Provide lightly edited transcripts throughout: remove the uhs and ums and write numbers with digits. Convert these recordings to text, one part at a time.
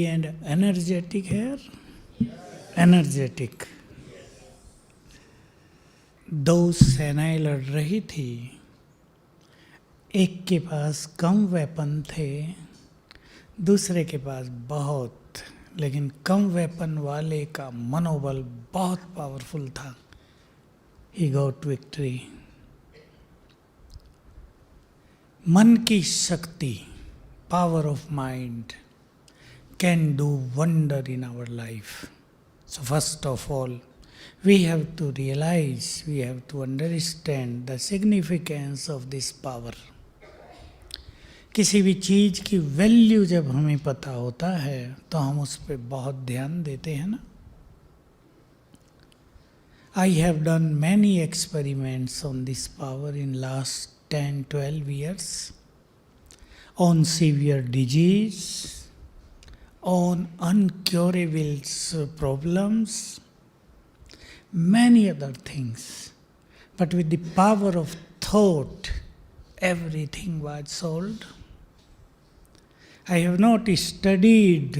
and energetic here? Energetic. दो सेनाएं लड़ रही थी, एक के पास कम वेपन थे, दूसरे के पास बहुत, लेकिन कम वेपन वाले का मनोबल बहुत पावरफुल था. He got victory. मन की शक्ति, power of mind, can do wonder in our life. So first of all, we have to realize, we have to understand the significance of this power. किसी भी चीज़ की वैल्यू जब हमें पता होता है तो हम उस पर बहुत ध्यान देते हैं ना. I have done many experiments on this power in last 10-12 years on severe disease, on uncurable problems, many other things. But with the power of thought, everything was solved. I have not studied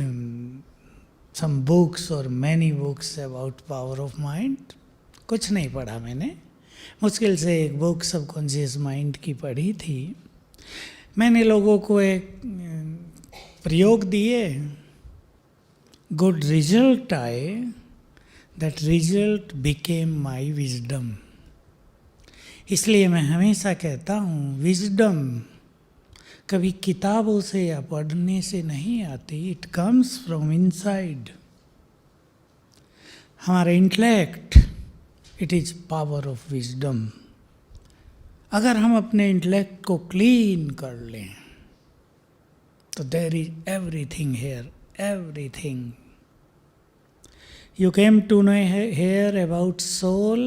some books or many books about power of mind. कुछ नहीं पढ़ा मैंने, मुश्किल से एक book subconscious mind की पढ़ी थी. मैंने लोगों को एक प्रयोग दिए, गुड रिजल्ट आए, that result became my wisdom. इसलिए मैं हमेशा कहता हूँ, विजडम कभी किताबों से या पढ़ने से नहीं आती, इट कम्स फ्रॉम इनसाइड. हमारा intellect, it is power of wisdom. अगर हम अपने इंटेलेक्ट को क्लीन कर लें तो there is everything here, everything. You came to know here about soul,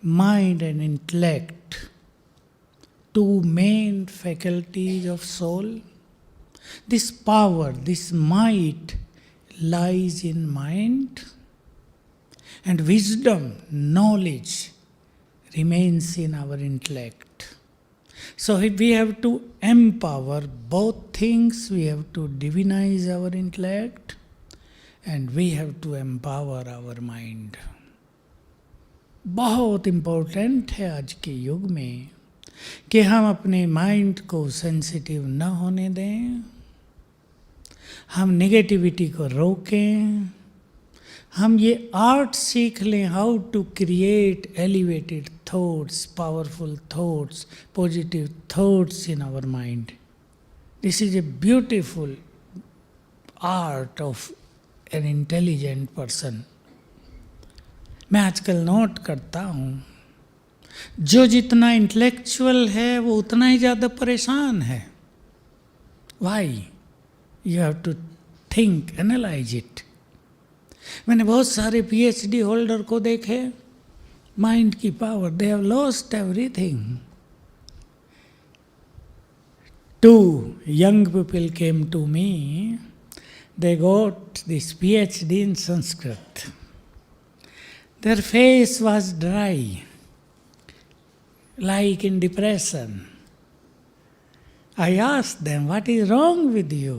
mind and intellect, two main faculties of soul. This power, this might lies in mind, and wisdom, knowledge remains in our intellect. So if we have to empower both things, we have to divinize our intellect and we have to empower our mind. बहुत important है आज के युग में कि हम अपने mind को सेंसिटिव न होने दें, हम नेगेटिविटी को रोकें, हम ये आर्ट सीख लें, how to create elevated thoughts, powerful thoughts, positive thoughts in our mind. This is a beautiful art of an intelligent person. मैं आजकल नोट करता हूँ, जो जितना इंटेलेक्चुअल है वो उतना ही ज़्यादा परेशान है. Why? You have to think, analyze it. मैंने बहुत सारे PhD होल्डर को देखे, माइंड की power, they have lost everything. 2 young people came to me. They got this PhD in Sanskrit. Their face was dry, like in depression. I asked them, what is wrong with you?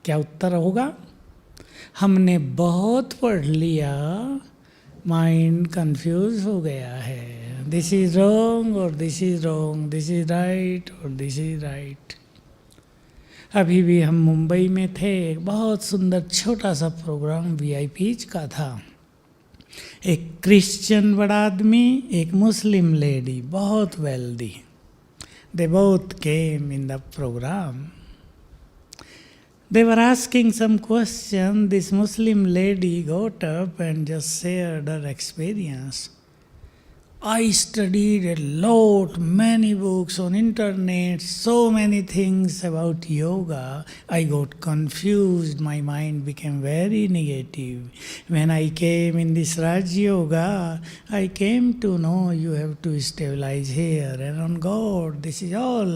क्या उत्तर होगा? हमने बहुत पढ़ लिया, mind confuse हो गया है. This is wrong और this is wrong, this is right और दिस इज राइट. अभी भी हम मुंबई में थे, एक बहुत सुंदर छोटा सा प्रोग्राम VIPs का था. एक क्रिश्चियन बड़ा आदमी, एक मुस्लिम लेडी, बहुत wealthy. They both came in the program. They were asking some question. This Muslim lady got up and just shared her experience. I studied a lot, many books on internet, so many things about yoga. I got confused, my mind became very negative. When I came in this Raj Yoga, I came to know you have to stabilize here and on God, this is all.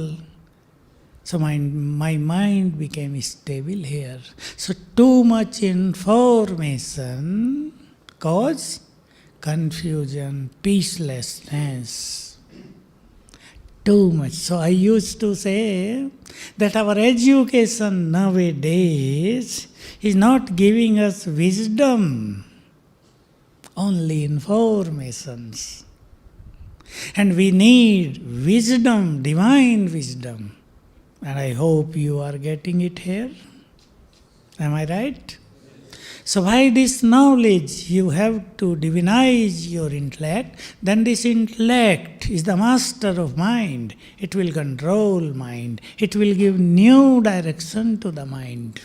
So my mind became stable here. So too much information cause confusion, peacelessness. too much. So I used to say that our education nowadays is not giving us wisdom, only informations. And we need wisdom, divine wisdom. And I hope you are getting it here. Am I right? So by this knowledge, you have to divinize your intellect. Then this intellect is the master of mind. It will control mind. It will give new direction to the mind.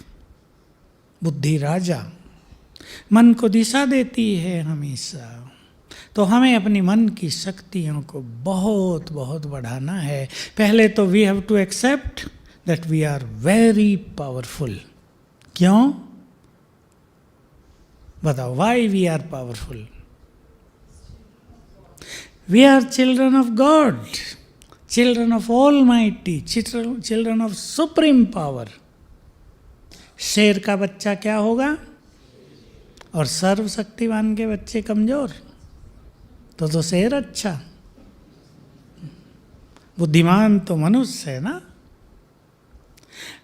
बुद्धि राजा, मन को दिशा देती है हमेशा. तो हमें अपनी मन की शक्तियों को बहुत बहुत बढ़ाना है. पहले तो we have to accept that we are very powerful. क्यों? बताओ, why we are powerful? We are children of God, children of almighty, children of supreme power. शेर का बच्चा क्या होगा? और सर्वशक्तिमान के बच्चे कमजोर. तो शेर अच्छा. बुद्धिमान तो मनुष्य है ना.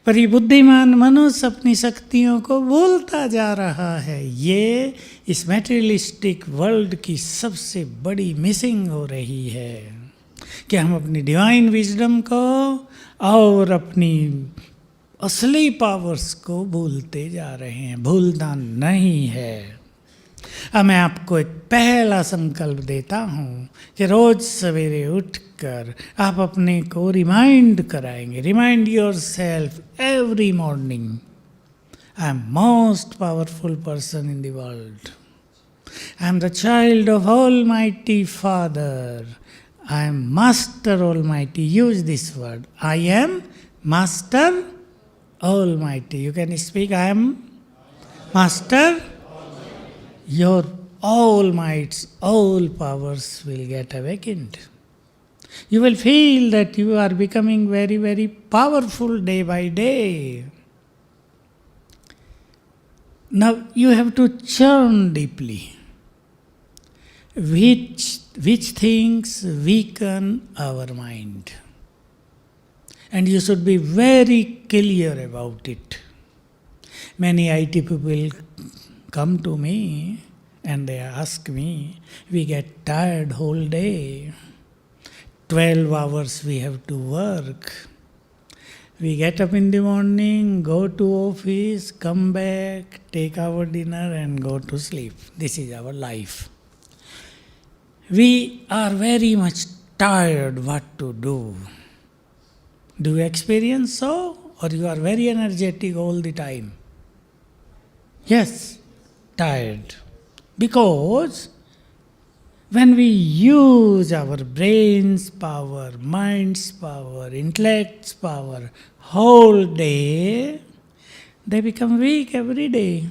पर ये बुद्धिमान मनुष्य अपनी शक्तियों को भूलता जा रहा है. ये इस मैटेरियलिस्टिक वर्ल्ड की सबसे बड़ी मिसिंग हो रही है कि हम अपनी डिवाइन विजडम को और अपनी असली पावर्स को भूलते जा रहे हैं. भूलना नहीं है. अब मैं आपको एक पहला संकल्प देता हूँ कि रोज सवेरे उठकर आप अपने को रिमाइंड कराएंगे. Remind your self every morning, I am most powerful person in the world. I am the child of almighty father. I am master almighty. Use this word, I am master almighty. You can speak, I am master. Your all mights, all powers will get awakened. You will feel that you are becoming very, very powerful day by day. Now you have to churn deeply. Which things weaken our mind? And you should be very clear about it. Many IT people come to me and they ask me, we get tired whole day. 12 hours we have to work. We get up in the morning, go to office, come back, take our dinner and go to sleep. This is our life. We are very much tired what to do. Do you experience so? Or you are very energetic all the time? Yes. Tired. Because when we use our brain's power, mind's power, intellect's power whole day, they become weak every day.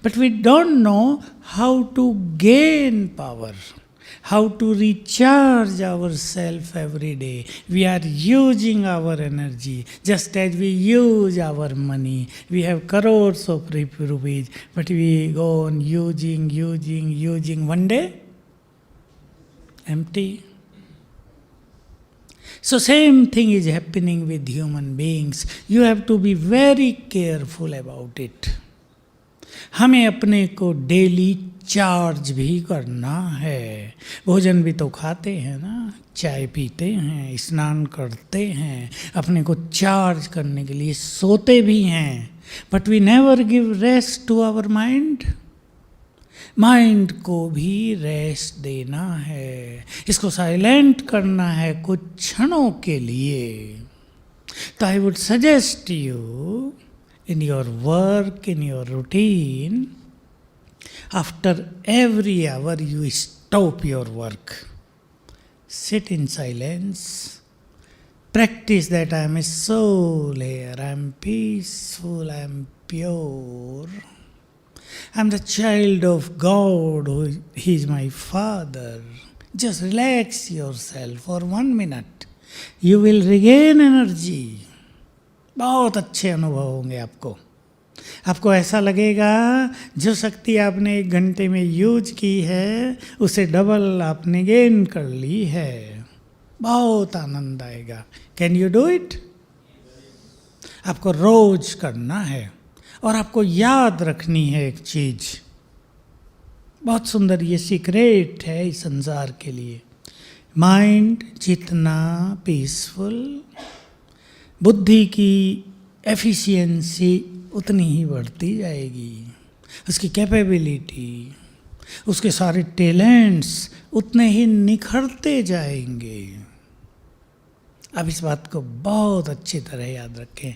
But we don't know how to gain power, how to recharge ourselves every day. We are using our energy just as we use our money. We have crores of rupees, but we go on using. One day, empty. So same thing is happening with human beings. You have to be very careful about it. हमें अपने को daily charge भी करना है. भोजन भी तो खाते हैं ना, चाय पीते हैं, स्नान करते हैं, अपने को चार्ज करने के लिए सोते भी हैं. But we never give rest to our mind. Mind को भी रेस्ट देना है, इसको साइलेंट करना है कुछ क्षणों के लिए. तो I would suggest you in your work, in your routine, after every hour you stop your work. Sit in silence. Practice that I am a soul here, I am peaceful, I am pure. I am the child of God, He is my Father. Just relax yourself for 1 minute. You will regain energy. बहुत अच्छे अनुभव होंगे आपको. आपको ऐसा लगेगा जो शक्ति आपने 1 घंटे में यूज की है उसे डबल आपने गेन कर ली है. बहुत आनंद आएगा। Can you do it? आपको रोज करना है और आपको याद रखनी है एक चीज, बहुत सुंदर ये सीक्रेट है इस संसार के लिए। माइंड जितना पीसफुल, बुद्धि की एफिशिएंसी उतनी ही बढ़ती जाएगी, उसकी कैपेबिलिटी, उसके सारे टैलेंट्स उतने ही निखरते जाएंगे। आप इस बात को बहुत अच्छी तरह याद रखें।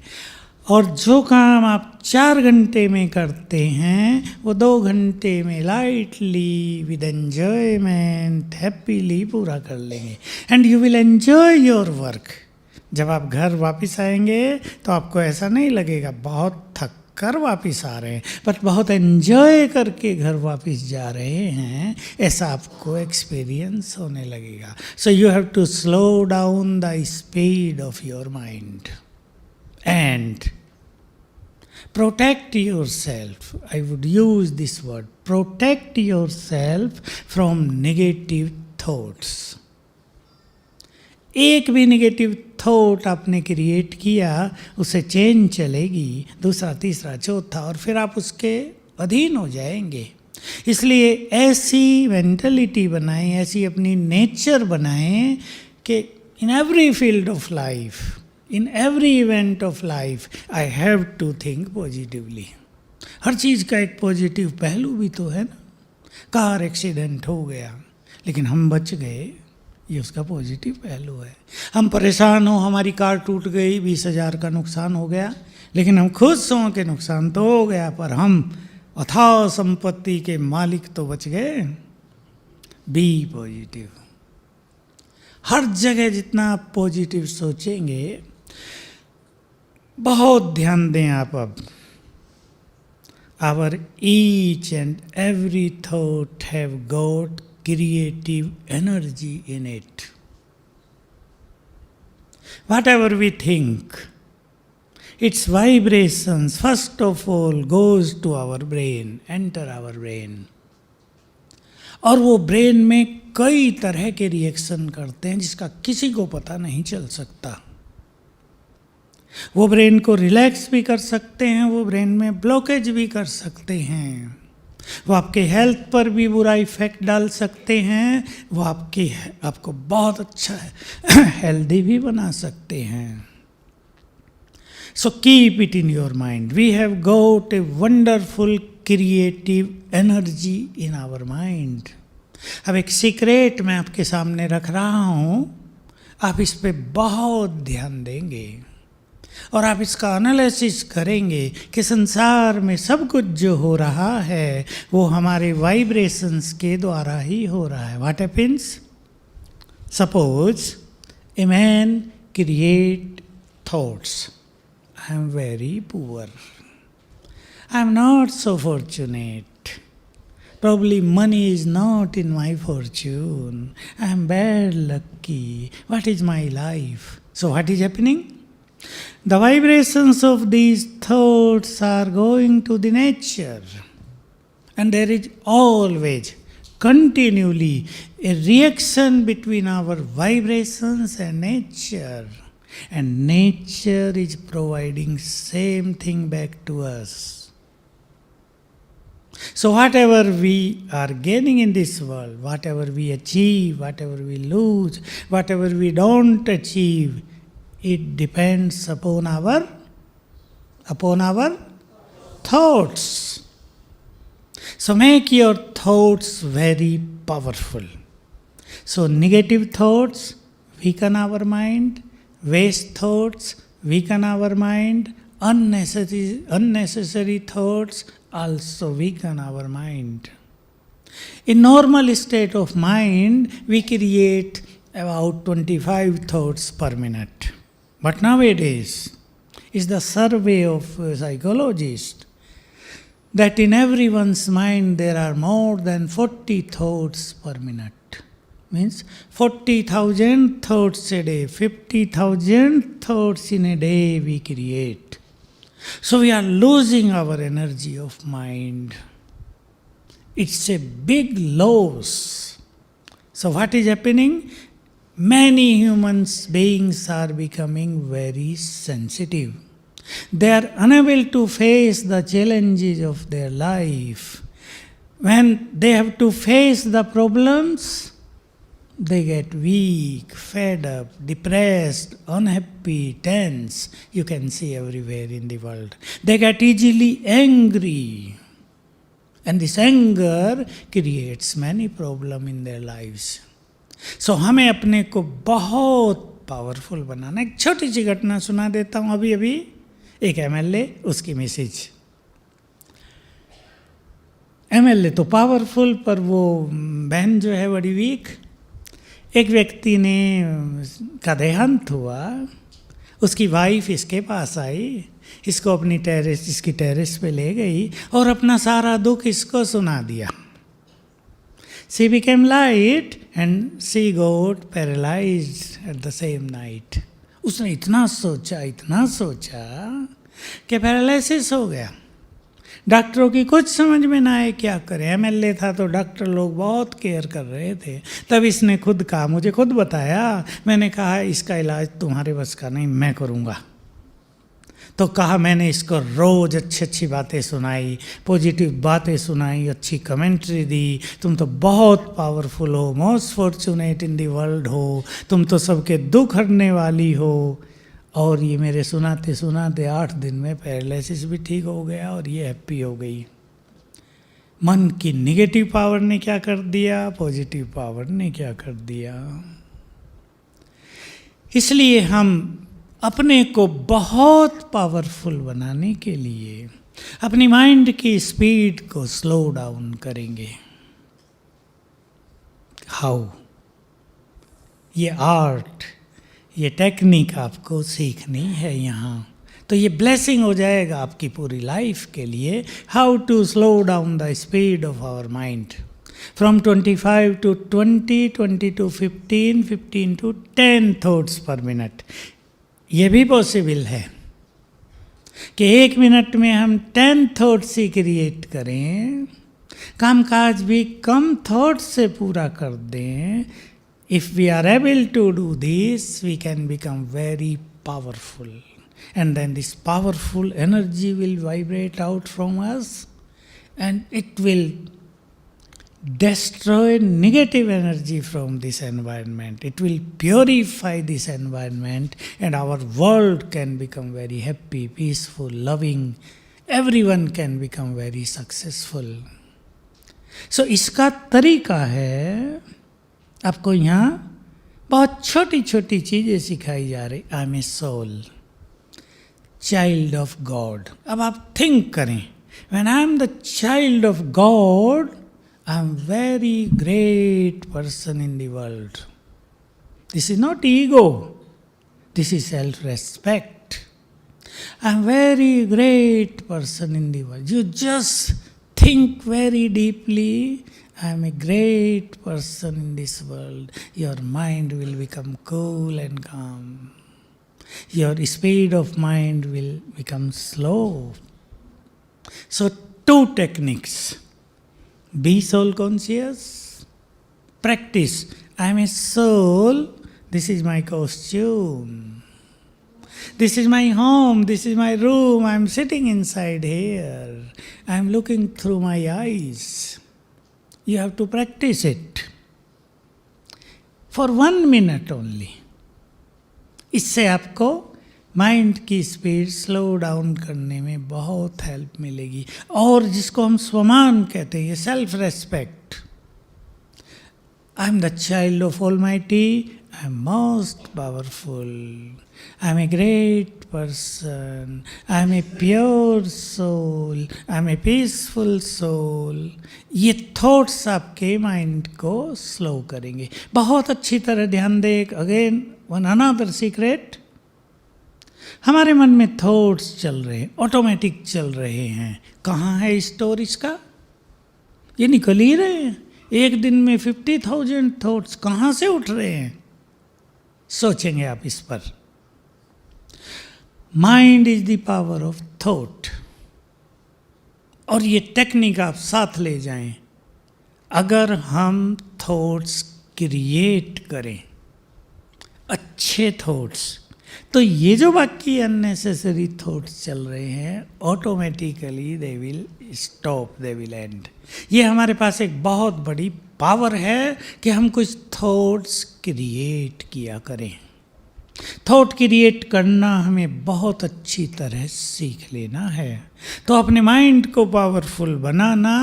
और जो काम आप 4 घंटे में करते हैं वो 2 घंटे में लाइटली, विद एंजॉयमेंट, हैप्पीली पूरा कर लेंगे। And you will enjoy your work. जब आप घर वापस आएंगे तो आपको ऐसा नहीं लगेगा बहुत थक कर वापस आ रहे हैं, बट बहुत एंजॉय करके घर वापस जा रहे हैं, ऐसा आपको एक्सपीरियंस होने लगेगा। So you have to slow down the speed of your mind and protect yourself. I would use this word, protect yourself from negative thoughts. एक भी नेगेटिव थॉट आपने क्रिएट किया, उससे चेन चलेगी, दूसरा, तीसरा, चौथा, और फिर आप उसके अधीन हो जाएंगे। इसलिए ऐसी मेंटलिटी बनाएं, ऐसी अपनी नेचर बनाएं कि in every field of life, in every event of life, I have to think positively. हर चीज़ का एक पॉजिटिव पहलू भी तो है ना। कार एक्सीडेंट हो गया लेकिन हम बच गए, ये उसका पॉजिटिव पहलू है। हम परेशान हो, हमारी कार टूट गई, 20,000 का नुकसान हो गया, लेकिन हम खुश हों कि नुकसान तो हो गया पर हम अथाह संपत्ति के मालिक तो बच गए। B positive. हर जगह जितना आप पॉजिटिव सोचेंगे, बहुत ध्यान दें आप अब, our each and every thought have got creative energy in it. Whatever we think, its vibrations first of all goes to our brain, enter our brain, और वो ब्रेन में कई तरह के रिएक्शन करते हैं जिसका किसी को पता नहीं चल सकता। वो ब्रेन को रिलैक्स भी कर सकते हैं, वो ब्रेन में ब्लॉकेज भी कर सकते हैं, वो आपके हेल्थ पर भी बुरा इफेक्ट डाल सकते हैं, वो आपको बहुत अच्छा हेल्दी भी बना सकते हैं। So keep it in your mind. We have got a wonderful creative energy in our mind. अब एक सीक्रेट मैं आपके सामने रख रहा हूँ, आप इस पे बहुत ध्यान देंगे और आप इसका एनालिसिस करेंगे कि संसार में सब कुछ जो हो रहा है वो हमारे वाइब्रेशंस के द्वारा ही हो रहा है। What happens? Suppose a man create thoughts, I am very poor, I am not so fortunate, probably money is not in my fortune, I am bad lucky, what is my life? So what is happening? The vibrations of these thoughts are going to the nature, and there is always, continually, a reaction between our vibrations and nature, and nature is providing same thing back to us. So whatever we are gaining in this world, whatever we achieve, whatever we lose, whatever we don't achieve, it depends upon our thoughts. So make your thoughts very powerful. So negative thoughts weaken our mind, waste thoughts weaken our mind, unnecessary thoughts also weaken our mind. In normal state of mind, we create about 25 thoughts per minute. But nowadays, is the survey of psychologists that in everyone's mind there are more than 40 thoughts per minute. Means 40,000 thoughts a day, 50,000 thoughts in a day we create. So we are losing our energy of mind. It's a big loss. So what is happening? many humans beings are becoming very sensitive. They are unable to face the challenges of their life. When they have to face the problems, they get weak, fed up, depressed, unhappy, tense. You can see everywhere in the world. They get easily angry. And this anger creates many problems in their lives. So हमें अपने को बहुत powerful बनाना। एक छोटी सी घटना सुना देता हूँ। अभी एक एमएलए, उसकी मैसेज। एमएलए तो पावरफुल, पर वो बहन जो है बड़ी वीक। एक व्यक्ति ने का देहांत हुआ, उसकी वाइफ इसके पास आई, इसको अपनी इसकी टेरेस पे ले गई और अपना सारा दुख इसको सुना दिया। She became light and she got paralyzed at the same night. उसने इतना सोचा कि पैरालिसिस हो गया। डॉक्टरों की कुछ समझ में ना आए क्या करें। एमएलए था तो डॉक्टर लोग बहुत केयर कर रहे थे। तब इसने खुद कहा, मुझे खुद बताया, मैंने कहा इसका इलाज तुम्हारे बस का नहीं, मैं करूँगा। तो कहा, मैंने इसको रोज़ अच्छी बातें सुनाई, पॉजिटिव बातें सुनाई, अच्छी कमेंट्री दी। तुम तो बहुत पावरफुल हो, most fortunate in the world हो, तुम तो सबके दुख हरने वाली हो। और ये मेरे सुनाते 8 दिन में पैरालिसिस भी ठीक हो गया और ये हैप्पी हो गई। मन की निगेटिव पावर ने क्या कर दिया, पॉजिटिव पावर ने क्या कर दिया। इसलिए हम अपने को बहुत पावरफुल बनाने के लिए अपनी माइंड की स्पीड को स्लो डाउन करेंगे। हाउ? ये आर्ट, ये टेक्निक आपको सीखनी है यहाँ। तो ये ब्लेसिंग हो जाएगा आपकी पूरी लाइफ के लिए। How to slow down the speed of our mind from 25 to 20, 20 to 15, 15 to 10 thoughts per minute. ये भी पॉसिबल है कि 1 मिनट में हम 10 थॉट्स ही क्रिएट करें, कामकाज भी कम थॉट्स से पूरा कर दें। If we are able to do this, we can become very powerful. And then this powerful energy will vibrate out from us and it will destroy negative energy from this environment. It will purify this environment and our world can become very happy, peaceful, loving. Everyone can become very successful. So इसका तरीका है, आपको यहाँ बहुत छोटी छोटी चीज़ें सिखाई जा रही। I am a soul, child of God. अब आप थिंक करें, when I am the child of God, I am very great person in the world. This is not ego, this is self respect. I am very great person in the world. You just think very deeply, I am a great person in this world. Your mind will become cool and calm. Your speed of mind will become slow. So 2 techniques. Be soul conscious. Practice. I am a soul. This is my costume. This is my home, this is my room, I am sitting inside here. I am looking through my eyes. You have to practice it. For 1 minute only. इससे आपको mind की speed slow down करने में बहुत help मिलेगी। और जिसको हम स्वमान कहते हैं, ये self respect. I am the child of Almighty. I am most powerful. I am a great person. I am a pure soul. I am a peaceful soul. ये थॉट्स आपके माइंड को स्लो करेंगे। बहुत अच्छी तरह ध्यान दें। अगेन वन अनदर सीक्रेट, हमारे मन में थॉट्स चल रहे हैं, ऑटोमेटिक चल रहे हैं। कहाँ है स्टोरेज का? ये निकल ही रहे हैं। एक दिन में 50,000 थॉट्स कहाँ से उठ रहे हैं? सोचेंगे आप इस पर। Mind is the power of thought. और ये टेक्निक आप साथ ले जाएं। अगर हम थॉट्स क्रिएट करें, अच्छे थॉट्स। तो ये जो बाकी अननेसेसरी थॉट्स चल रहे हैं, automatically they will stop, they will and. ये हमारे पास एक बहुत बड़ी पावर है कि हम कुछ थॉट्स क्रिएट किया करें। थॉट क्रिएट करना हमें बहुत अच्छी तरह सीख लेना है। तो अपने माइंड को पावरफुल बनाना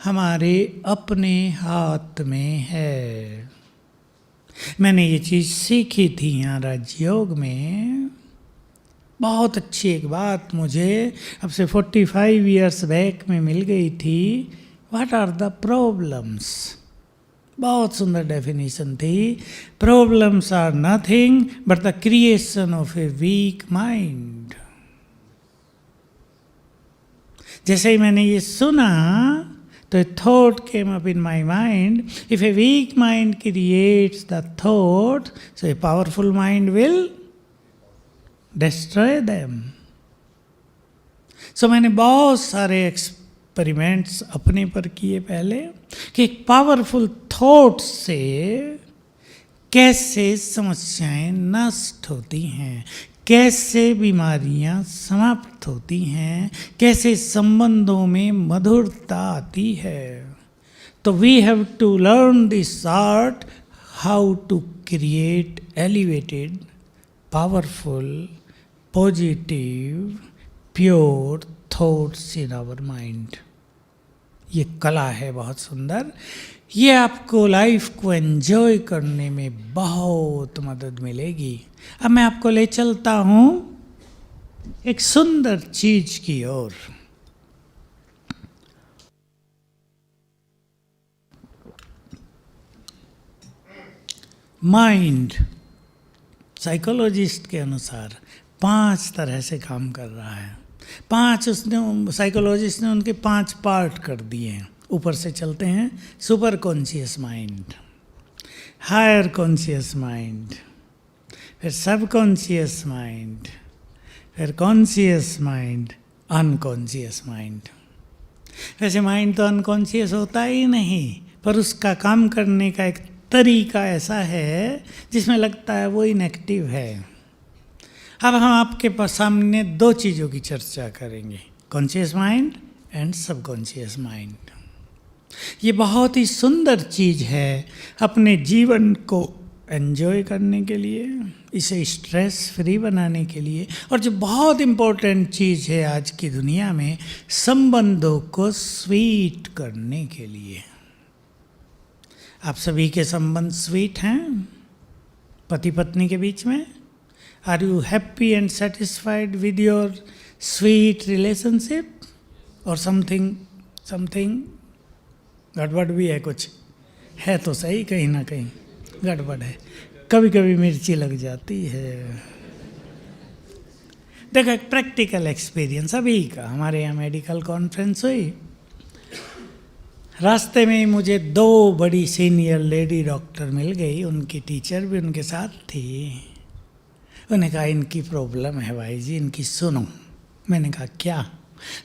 हमारे अपने हाथ में है। मैंने ये चीज़ सीखी थी यहाँ राजयोग में। बहुत अच्छी एक बात मुझे अब से 45 ईयर्स बैक में मिल गई थी। What are the problems? बहुत सुंदर डेफिनेशन थी। Problems are nothing but the creation of a weak mind. जैसे ही मैंने ये सुना तो a thought came up in my mind. If a weak mind creates the thought, so a powerful mind will destroy them. So मैंने बहुत सारे experiments अपने पर किए पहले कि एक पावरफुल थॉट से कैसे समस्याएं नष्ट होती हैं, कैसे बीमारियां समाप्त होती हैं, कैसे संबंधों में मधुरता आती है। तो we have to learn this art, how to create elevated, powerful, positive, pure thoughts in our mind. ये कला है बहुत सुंदर। ये आपको लाइफ को एंजॉय करने में बहुत मदद मिलेगी। अब मैं आपको ले चलता हूँ एक सुंदर चीज की ओर। माइंड साइकोलॉजिस्ट के अनुसार 5 तरह से काम कर रहा है। 5 उसने साइकोलॉजिस्ट ने उनके 5 पार्ट कर दिए हैं। ऊपर से चलते हैं। Super conscious mind, higher conscious mind, फिर सब कॉन्शियस माइंड, फिर कॉन्शियस माइंड, अनकॉन्शियस माइंड। वैसे माइंड तो अनकॉन्शियस होता ही नहीं, पर उसका काम करने का एक तरीका ऐसा है जिसमें लगता है वो इनएक्टिव है। अब हम आपके सामने 2 चीज़ों की चर्चा करेंगे, conscious mind and subconscious mind. ये बहुत ही सुंदर चीज़ है अपने जीवन को एंजॉय करने के लिए, इसे स्ट्रेस फ्री बनाने के लिए, और जो बहुत इम्पोर्टेंट चीज़ है आज की दुनिया में, संबंधों को स्वीट करने के लिए। आप सभी के संबंध स्वीट हैं पति पत्नी के बीच में? Are you happy and satisfied with your sweet relationship? और समथिंग गड़बड़ भी है, कुछ है तो सही, कहीं ना कहीं गड़बड़ है। कभी कभी मिर्ची लग जाती है। देखो एक प्रैक्टिकल एक्सपीरियंस अभी का, हमारे यहाँ मेडिकल कॉन्फ्रेंस हुई। रास्ते में ही मुझे 2 बड़ी सीनियर लेडी डॉक्टर मिल गई, उनकी टीचर भी उनके साथ थी। उन्हें कहा इनकी प्रॉब्लम है भाई जी, इनकी सुनो। मैंने कहा क्या?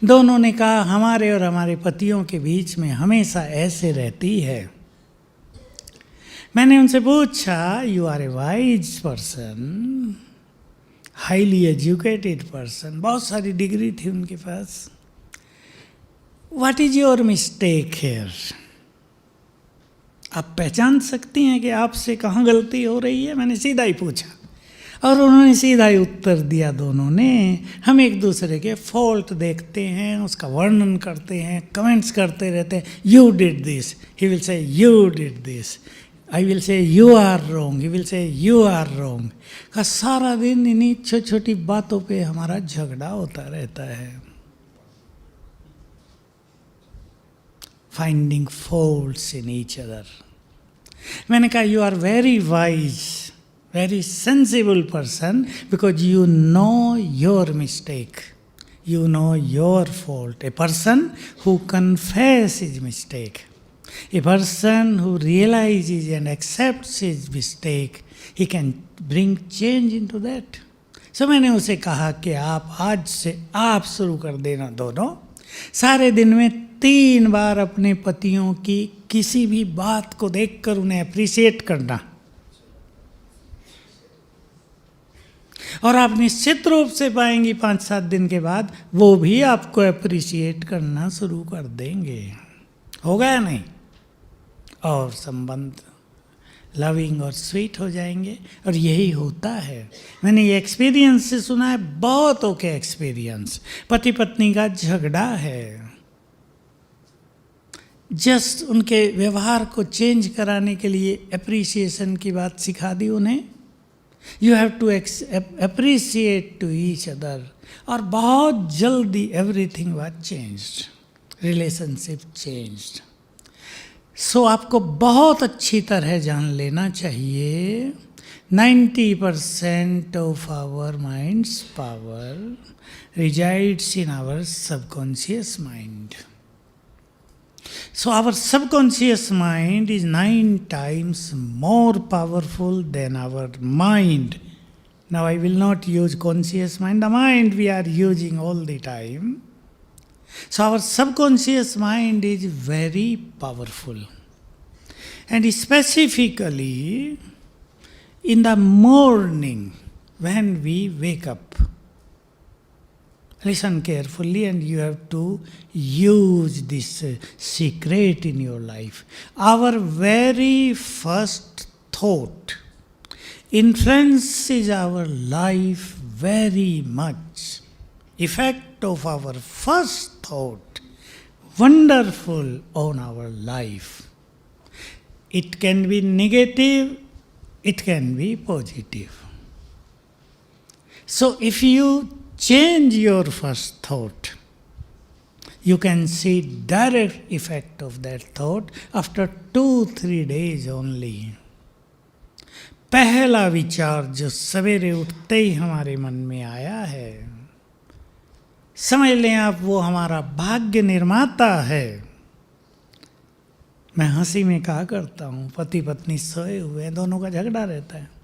दोनों ने कहा हमारे और हमारे पतियों के बीच में हमेशा ऐसे रहती है। मैंने उनसे पूछा, you are a wise person, highly educated person, बहुत सारी डिग्री थी उनके पास, what is your mistake here? आप पहचान सकती हैं कि आपसे कहाँ गलती हो रही है? मैंने सीधा ही पूछा और उन्होंने सीधा ही उत्तर दिया। दोनों ने, हम एक दूसरे के फॉल्ट देखते हैं, उसका वर्णन करते हैं, कमेंट्स करते रहते हैं। You did this, he will say you did this, I will say you are wrong, he will say you are wrong. का सारा दिन इन्हीं छोटी छोटी बातों पे हमारा झगड़ा होता रहता है। Finding faults in each other. मैंने कहा you are very wise, very sensible person, because you know your mistake, you know your fault. A person who confesses his mistake, a person who realizes and accepts his mistake, he can bring change into that. So मैंने उसे कहा कि आप आज से आप शुरू कर देना दोनों, सारे दिन में 3 बार अपने पतियों की किसी भी बात को देखकर उन्हें अप्रिशिएट करना। और आप निश्चित रूप से पाएंगी 5-7 दिन के बाद वो भी आपको अप्रिशिएट करना शुरू कर देंगे। होगा या नहीं? और संबंध लविंग और स्वीट हो जाएंगे। और यही होता है, मैंने ये एक्सपीरियंस से सुना है, बहुतों के एक्सपीरियंस। पति पत्नी का झगड़ा है, जस्ट उनके व्यवहार को चेंज कराने के लिए अप्रिसिएशन की बात सिखा दी उन्हें। You have to appreciate to each other, और बहुत जल्दी everything was changed, relationship changed. So आपको बहुत अच्छी तरह जान लेना चाहिए 90% of our minds power resides in our subconscious mind. So our subconscious mind is 9 times more powerful than our mind. Now I will not use conscious mind, the mind we are using all the time. So our subconscious mind is very powerful. And specifically in the morning when we wake up. Listen carefully and you have to use this secret in your life. Our very first thought influences our life very much. Effect of our first thought, wonderful on our life. It can be negative, it can be positive. So if you change your first thought, you can see direct effect of that thought after 2-3 days only. पहला विचार जो सवेरे उठते ही हमारे मन में आया है, समझ लें आप वो हमारा भाग्य निर्माता है। मैं हंसी में कहा करता हूँ, पति पत्नी सोए हुए हैं, दोनों का झगड़ा रहता है।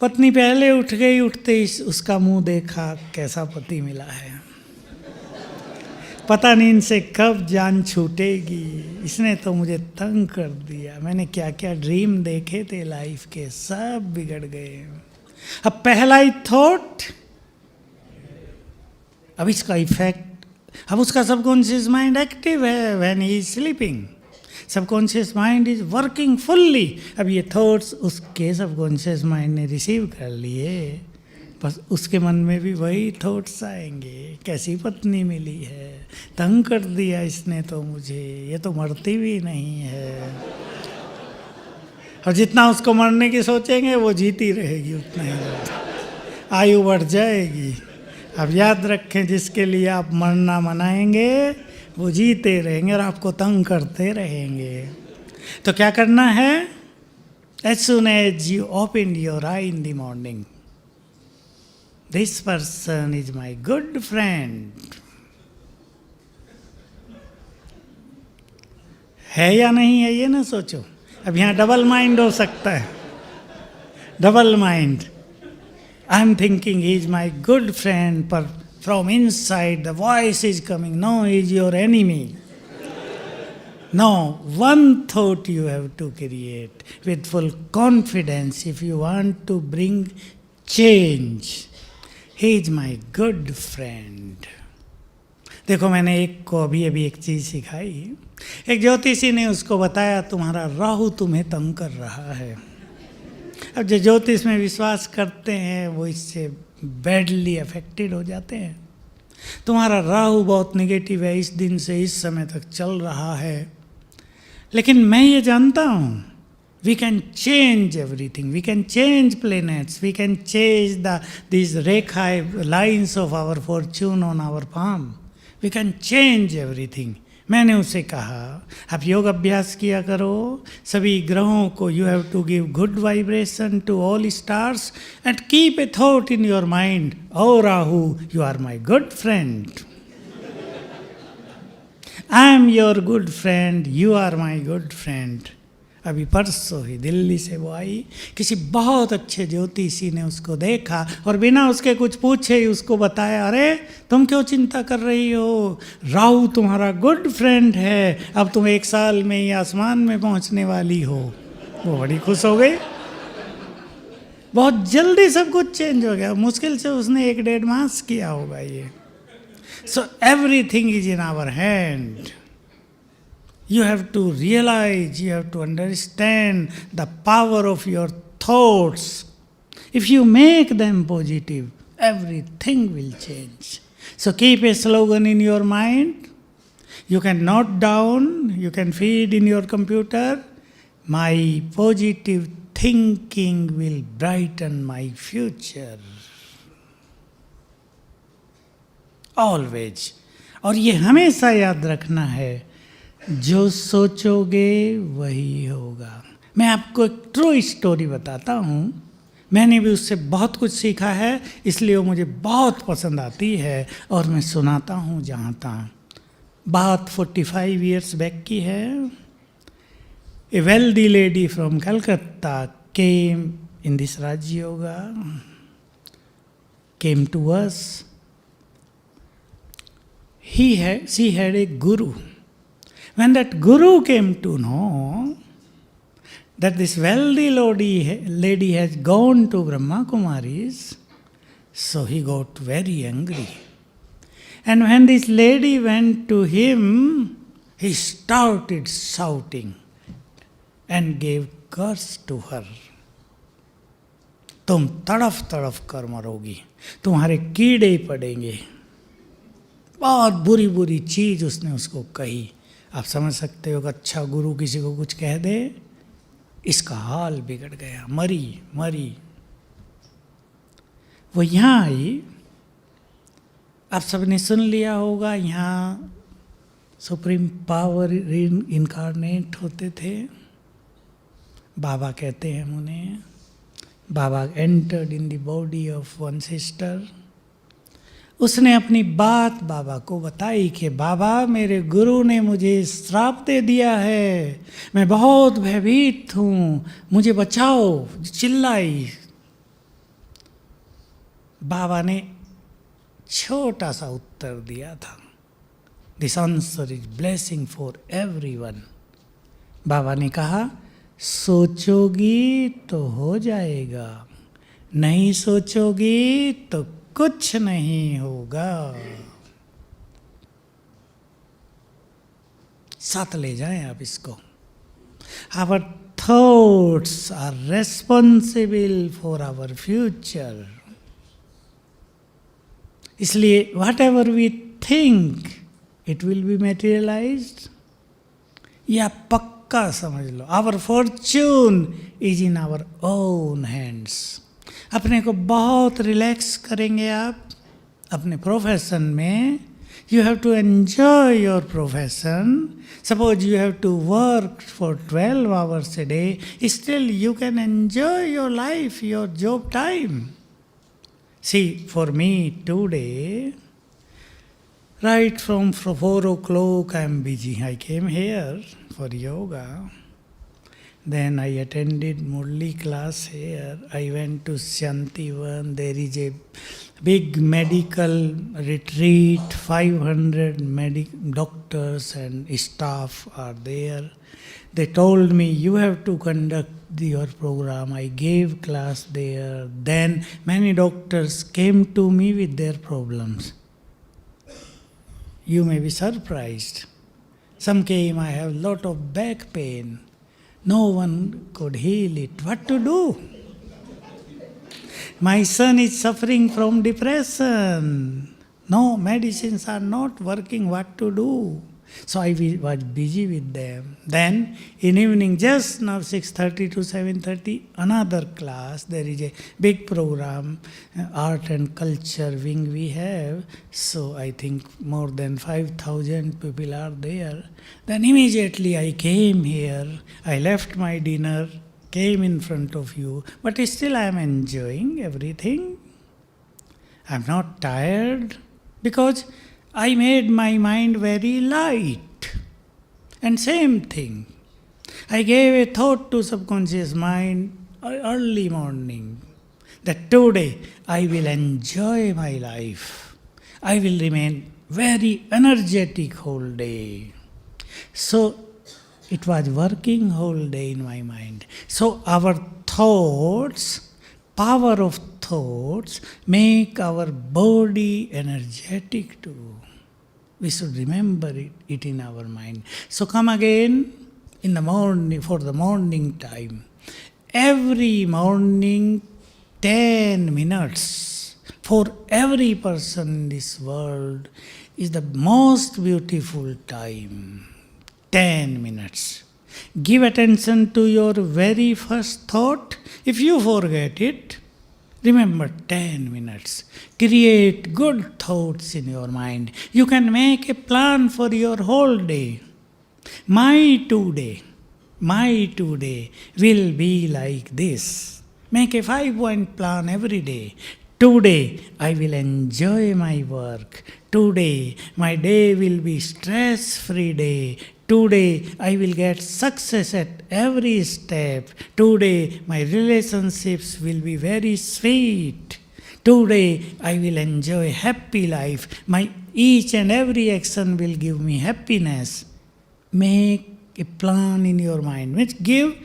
पत्नी पहले उठ गई, उठते ही उसका मुंह देखा, कैसा पति मिला है, पता नहीं इनसे कब जान छूटेगी, इसने तो मुझे तंग कर दिया, मैंने क्या क्या ड्रीम देखे थे लाइफ के, सब बिगड़ गए। अब पहला ही थॉट, अब इसका इफेक्ट, अब उसका सबकॉन्शियस माइंड एक्टिव है when he is sleeping, subconscious mind is working fully. अब ये थॉट्स उसके सबकॉन्शियस माइंड ने रिसीव कर लिए, बस उसके मन में भी वही थॉट्स आएंगे, कैसी पत्नी मिली है, तंग कर दिया इसने तो मुझे, ये तो मरती भी नहीं है। और जितना उसको मरने की सोचेंगे वो जीती रहेगी, उतना ही आयु बढ़ जाएगी। अब याद रखें, जिसके लिए आप मरना मनाएंगे वो जीते रहेंगे और आपको तंग करते रहेंगे। तो क्या करना है? As soon as you open your eye in the morning, this person is my good friend. है या नहीं है ये ना सोचो। अब यहाँ डबल माइंड हो सकता है, double mind. I am thinking he is my good friend, पर from inside the voice is coming, no, he is your enemy. No, one thought you have to create with full confidence if you want to bring change. He is my good friend. देखो, मैंने एक को अभी एक चीज़ सिखाई। एक ज्योतिषी ने उसको बताया, तुम्हारा राहु तुम्हें तंग कर रहा है। अब जो ज्योतिष में विश्वास करते हैं वो इससे बैडली अफेक्टेड हो जाते हैं। तुम्हारा राहु बहुत नेगेटिव है, इस दिन से इस समय तक चल रहा है, लेकिन मैं ये जानता हूँ we can change everything, we can change planets, we can change this रेखा lines of our fortune on our palm, we can change everything. मैंने उसे कहा, आप योग अभ्यास किया करो, सभी ग्रहों को you have to give good vibration to all stars and keep a thought in your mind, O Rahu you are my good friend, I am your good friend, you are my good friend. अभी परसों ही दिल्ली से वो आई, किसी बहुत अच्छे ज्योतिषी ने उसको देखा और बिना उसके कुछ पूछे ही उसको बताया, अरे तुम क्यों चिंता कर रही हो, राहु तुम्हारा गुड फ्रेंड है, अब तुम 1 साल में ही आसमान में पहुंचने वाली हो। वो बड़ी खुश हो गई। बहुत जल्दी सब कुछ चेंज हो गया, मुश्किल से उसने 1-1.5 मास किया होगा ये. So everything is in our hand. You have to realize, you have to understand the power of your thoughts. If you make them positive, everything will change. So keep a slogan in your mind. You can note down, you can feed in your computer. My positive thinking will brighten my future. Always. और ये हमेशा याद रखना है, जो सोचोगे वही होगा. मैं आपको एक ट्रू स्टोरी बताता हूँ. मैंने भी उससे बहुत कुछ सीखा है, इसलिए वो मुझे बहुत पसंद आती है और मैं सुनाता हूँ जहाँ तहाँ. बात 45 years बैक की है. A wealthy lady from Calcutta came in this Raj Yoga, came to us. She had a guru. When that guru came to know that this wealthy lady has gone to Brahma Kumaris, so he got very angry. And when this lady went to him, he started shouting and gave curse to her. तुम तड़फ तड़फ कर मरोगी, तुम्हारे कीड़े पड़ेंगे. बहुत बुरी बुरी चीज उसने उसको कही. आप समझ सकते हो कि अच्छा गुरु किसी को कुछ कह दे, इसका हाल बिगड़ गया, मरी. वो यहाँ आई. आप सबने सुन लिया होगा, यहाँ सुप्रीम पावर इनकारनेट होते थे. बाबा कहते हैं उन्हें. बाबा entered in the body of one sister. उसने अपनी बात बाबा को बताई कि बाबा, मेरे गुरु ने मुझे श्राप दे दिया है, मैं बहुत भयभीत हूँ, मुझे बचाओ. चिल्लाई. बाबा ने छोटा सा उत्तर दिया था. This answer is blessing for everyone. बाबा ने कहा, सोचोगी तो हो जाएगा, नहीं सोचोगी तो कुछ नहीं होगा. साथ ले जाएं आप इसको. Our thoughts are responsible for our future. इसलिए whatever we think, it will be materialized. या पक्का समझ लो, our fortune is in our own hands. अपने को बहुत रिलैक्स करेंगे आप अपने प्रोफेशन में. You have to enjoy your profession. Suppose you have to work for 12 hours a day, still you can enjoy your life, your job time. See, for me today, right from 4 o'clock I am busy. I came here for yoga. Then I attended Murli class here. I went to Shantivan. There is a big medical retreat. 500 doctors and staff are there. They told me, you have to conduct your program. I gave class there. Then many doctors came to me with their problems. You may be surprised. Some came, I have lot of back pain. No one could heal it. What to do? My son is suffering from depression. No, medicines are not working. What to do? So I was busy with them. Then in evening, just now 6:30 to 7:30, another class. There is a big program, art and culture wing we have. So I think more than 5,000 people are there. Then immediately I came here. I left my dinner, came in front of you. But still I am enjoying everything. I am not tired because I made my mind very light. And same thing, I gave a thought to subconscious mind early morning that today I will enjoy my life. I will remain very energetic whole day. So it was working whole day in my mind. So our thoughts power of thoughts make our body energetic too. We should remember it in our mind. So come again in the morning, for the morning time. Every morning, 10 minutes for every person in this world is the most beautiful time. 10 minutes. Give attention to your very first thought. If you forget it, remember 10 minutes. Create good thoughts in your mind. You can make a plan for your whole day. My today will be like this. Make a 5-point plan every day. Today I will enjoy my work. Today my day will be stress-free day. Today I will get success at every step. Today my relationships will be very sweet. Today I will enjoy happy life. My each and every action will give me happiness. Make a plan in your mind, which give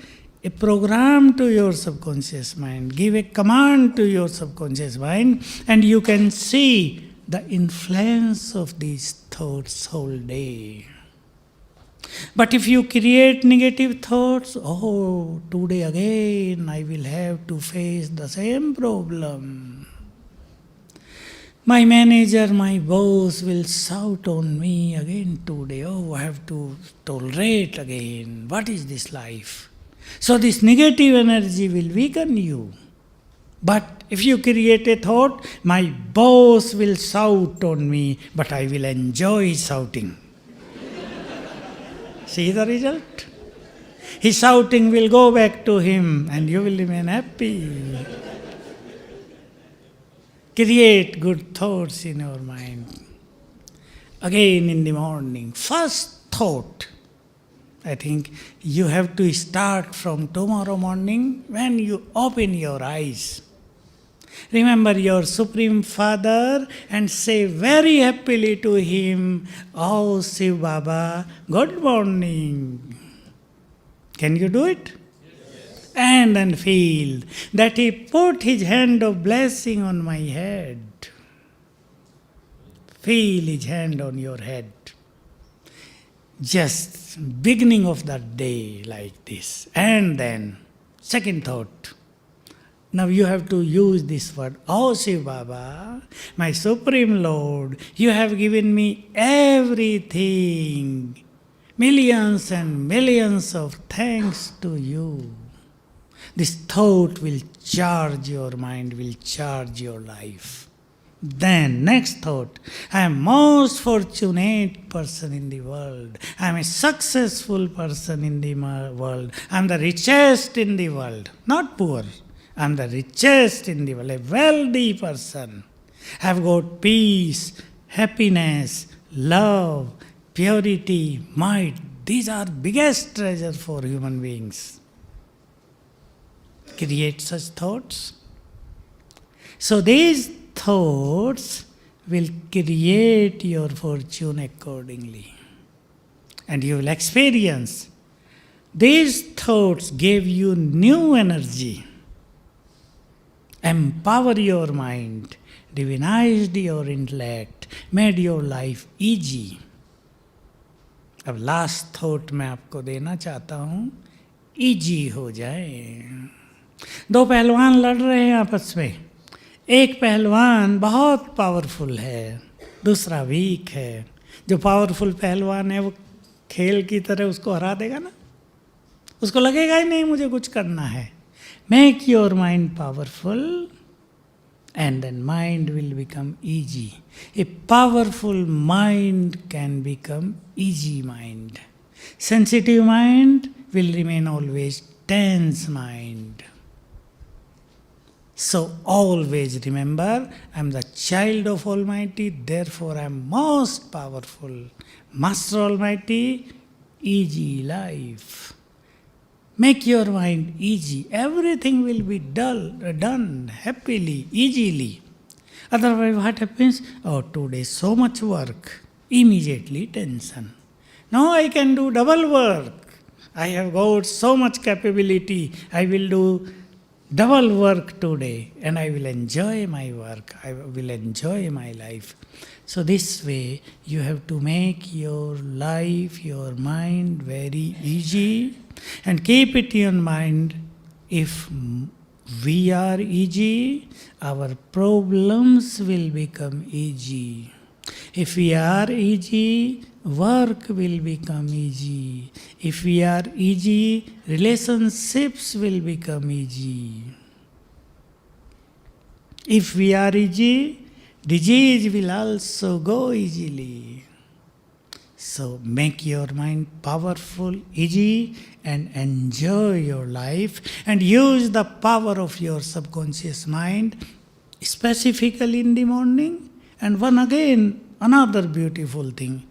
a program to your subconscious mind. Give a command to your subconscious mind, and you can see the influence of these thoughts whole day. But if you create negative thoughts, oh, today again I will have to face the same problem. My manager, my boss will shout on me again today. Oh, I have to tolerate again. What is this life? So this negative energy will weaken you. But if you create a thought, my boss will shout on me, but I will enjoy shouting. See the result? His shouting will go back to him and you will remain happy. Create good thoughts in your mind. Again in the morning, first thought. I think you have to start from tomorrow morning when you open your eyes. Remember your Supreme Father and say very happily to him, "Oh Shiv Baba, good morning." Can you do it? Yes. And then feel that he put his hand of blessing on my head. Feel his hand on your head. Just beginning of the day like this. And then, second thought. Now you have to use this word, "Oh Shiv Baba, my Supreme Lord, you have given me everything. Millions and millions of thanks to you." This thought will charge your mind, will charge your life. Then, next thought, I am most fortunate person in the world. I am a successful person in the world. I am the richest in the world, not poor. I am the richest in the world, a wealthy person. I have got peace, happiness, love, purity, might. These are biggest treasure for human beings. Create such thoughts. So these thoughts will create your fortune accordingly. And you will experience. These thoughts gave you new energy. Empower your mind, divinized your intellect, made your life easy. अब last thought मैं आपको देना चाहता हूँ, easy हो जाए. दो पहलवान लड़ रहे हैं आपस में. एक पहलवान बहुत पावरफुल है, दूसरा वीक है. जो पावरफुल पहलवान है वो खेल की तरह उसको हरा देगा ना, उसको लगेगा ही नहीं मुझे कुछ करना है. Make your mind powerful and then mind will become easy. A powerful mind can become easy mind. Sensitive mind will remain always tense mind. So always remember, I am the child of Almighty, therefore I am most powerful. Master Almighty, easy life. Make your mind easy. Everything will be done happily, easily. Otherwise what happens? Oh, today so much work. Immediately tension. Now I can do double work. I have got so much capability. I will do double work today and I will enjoy my work, I will enjoy my life. So this way you have to make your life, your mind very easy, and keep it in mind, if we are easy, our problems will become easy. If we are easy, work will become easy. If we are easy, relationships will become easy. If we are easy, disease will also go easily. So make your mind powerful, easy, and enjoy your life, and use the power of your subconscious mind, specifically in the morning. And another beautiful thing,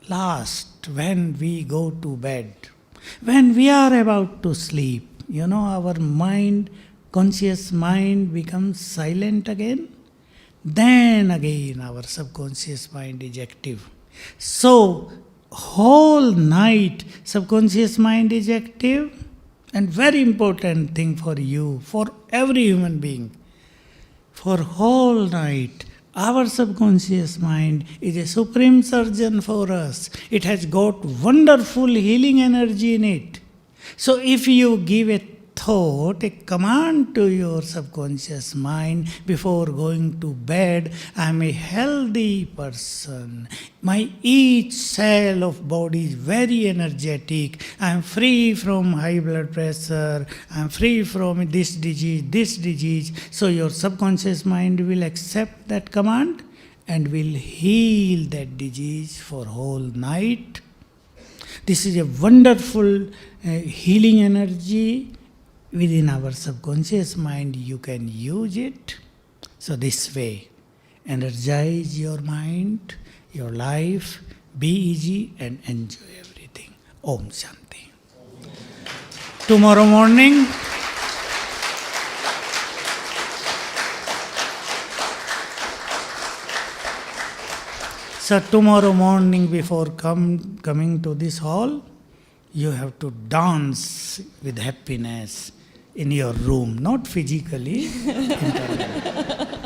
last, when we go to bed, when we are about to sleep, our mind, conscious mind becomes silent again. Then again our subconscious mind is active. So, whole night subconscious mind is active, and very important thing for you, for every human being. For whole night, our subconscious mind is a supreme surgeon for us. It has got wonderful healing energy in it. So if you give a thought, a command to your subconscious mind before going to bed, I am a healthy person. My each cell of body is very energetic. I am free from high blood pressure. I am free from this disease. So your subconscious mind will accept that command and will heal that disease for whole night. This is a wonderful healing energy within our subconscious mind. You can use it. So this way, energize your mind, your life, be easy and enjoy everything. Om Shanti. Tomorrow morning, before coming to this hall, you have to dance with happiness in your room, not physically, internally.